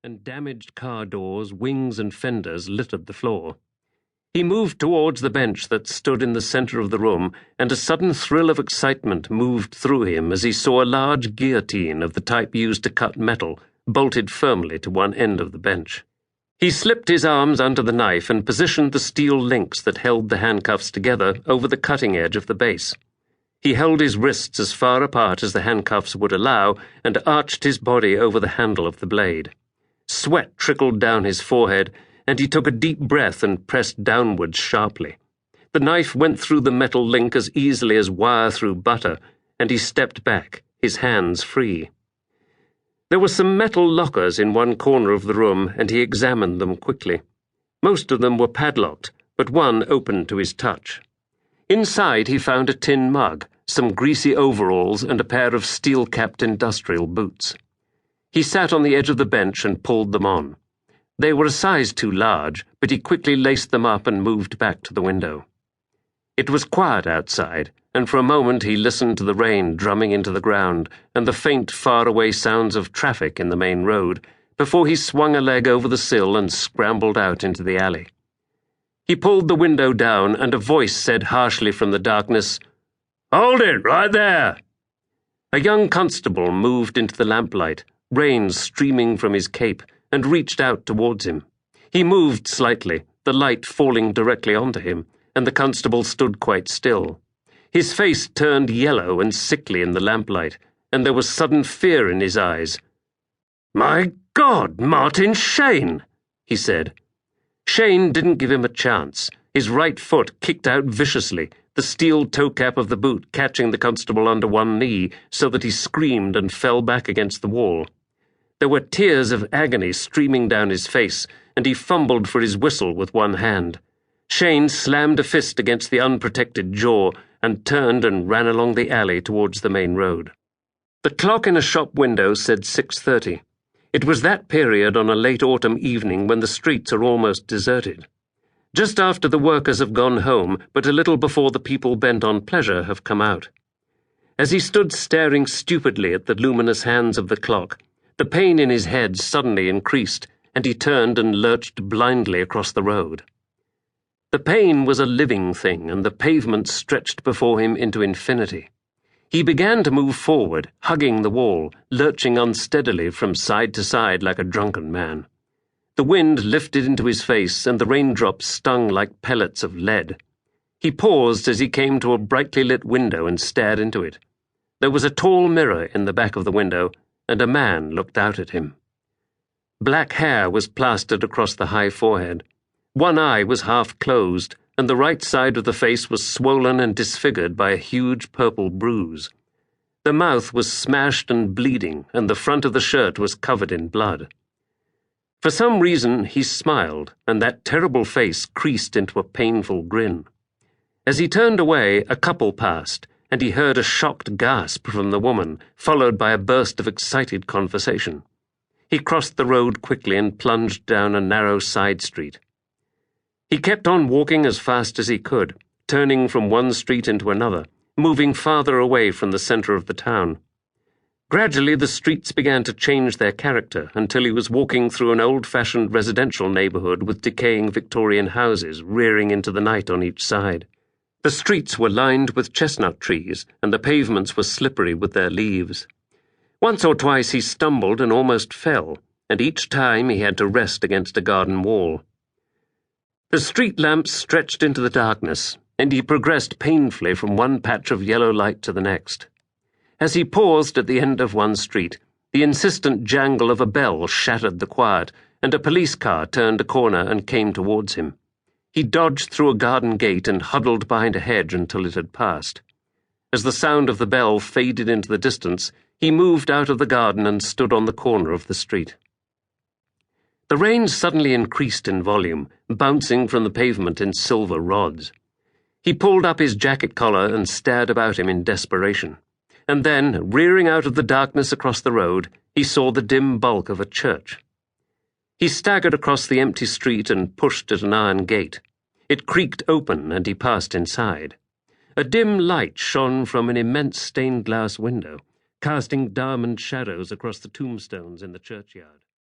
and damaged car doors, wings, and fenders littered the floor. He moved towards the bench that stood in the center of the room, and a sudden thrill of excitement moved through him as he saw a large guillotine of the type used to cut metal, bolted firmly to one end of the bench. He slipped his arms under the knife and positioned the steel links that held the handcuffs together over the cutting edge of the base. He held his wrists as far apart as the handcuffs would allow and arched his body over the handle of the blade. Sweat trickled down his forehead, and he took a deep breath and pressed downwards sharply. The knife went through the metal link as easily as wire through butter, and he stepped back, his hands free. There were some metal lockers in one corner of the room, and he examined them quickly. Most of them were padlocked, but one opened to his touch. Inside he found a tin mug, some greasy overalls, and a pair of steel-capped industrial boots. He sat on the edge of the bench and pulled them on. They were a size too large, but he quickly laced them up and moved back to the window. It was quiet outside, and for a moment he listened to the rain drumming into the ground and the faint, far-away sounds of traffic in the main road before he swung a leg over the sill and scrambled out into the alley. He pulled the window down, and a voice said harshly from the darkness, "Hold it, right there!" A young constable moved into the lamplight, rain streaming from his cape, and reached out towards him. He moved slightly, the light falling directly onto him, and the constable stood quite still. His face turned yellow and sickly in the lamplight, and there was sudden fear in his eyes. "My God, Martin Shane!" he said. Shane didn't give him a chance. His right foot kicked out viciously, the steel toe cap of the boot catching the constable under one knee so that he screamed and fell back against the wall. There were tears of agony streaming down his face, and he fumbled for his whistle with one hand. Shane slammed a fist against the unprotected jaw and turned and ran along the alley towards the main road. The clock in a shop window said 6:30. It was that period on a late autumn evening when the streets are almost deserted. Just after the workers have gone home, but a little before the people bent on pleasure have come out. As he stood staring stupidly at the luminous hands of the clock, the pain in his head suddenly increased, and he turned and lurched blindly across the road. The pain was a living thing, and the pavement stretched before him into infinity. He began to move forward, hugging the wall, lurching unsteadily from side to side like a drunken man. The wind lifted into his face, and the raindrops stung like pellets of lead. He paused as he came to a brightly lit window and stared into it. There was a tall mirror in the back of the window, and a man looked out at him. Black hair was plastered across the high forehead. One eye was half closed, and the right side of the face was swollen and disfigured by a huge purple bruise. The mouth was smashed and bleeding, and the front of the shirt was covered in blood. For some reason he smiled, and that terrible face creased into a painful grin. As he turned away, a couple passed, and he heard a shocked gasp from the woman, followed by a burst of excited conversation. He crossed the road quickly and plunged down a narrow side street. He kept on walking as fast as he could, turning from one street into another, moving farther away from the center of the town. Gradually the streets began to change their character until he was walking through an old-fashioned residential neighborhood with decaying Victorian houses rearing into the night on each side. The streets were lined with chestnut trees, and the pavements were slippery with their leaves. Once or twice he stumbled and almost fell, and each time he had to rest against a garden wall. The street lamps stretched into the darkness, and he progressed painfully from one patch of yellow light to the next. As he paused at the end of one street, the insistent jangle of a bell shattered the quiet, and a police car turned a corner and came towards him. He dodged through a garden gate and huddled behind a hedge until it had passed. As the sound of the bell faded into the distance, he moved out of the garden and stood on the corner of the street. The rain suddenly increased in volume, bouncing from the pavement in silver rods. He pulled up his jacket collar and stared about him in desperation. And then, rearing out of the darkness across the road, he saw the dim bulk of a church. He staggered across the empty street and pushed at an iron gate. It creaked open, and he passed inside. A dim light shone from an immense stained-glass window, casting diamond shadows across the tombstones in the churchyard.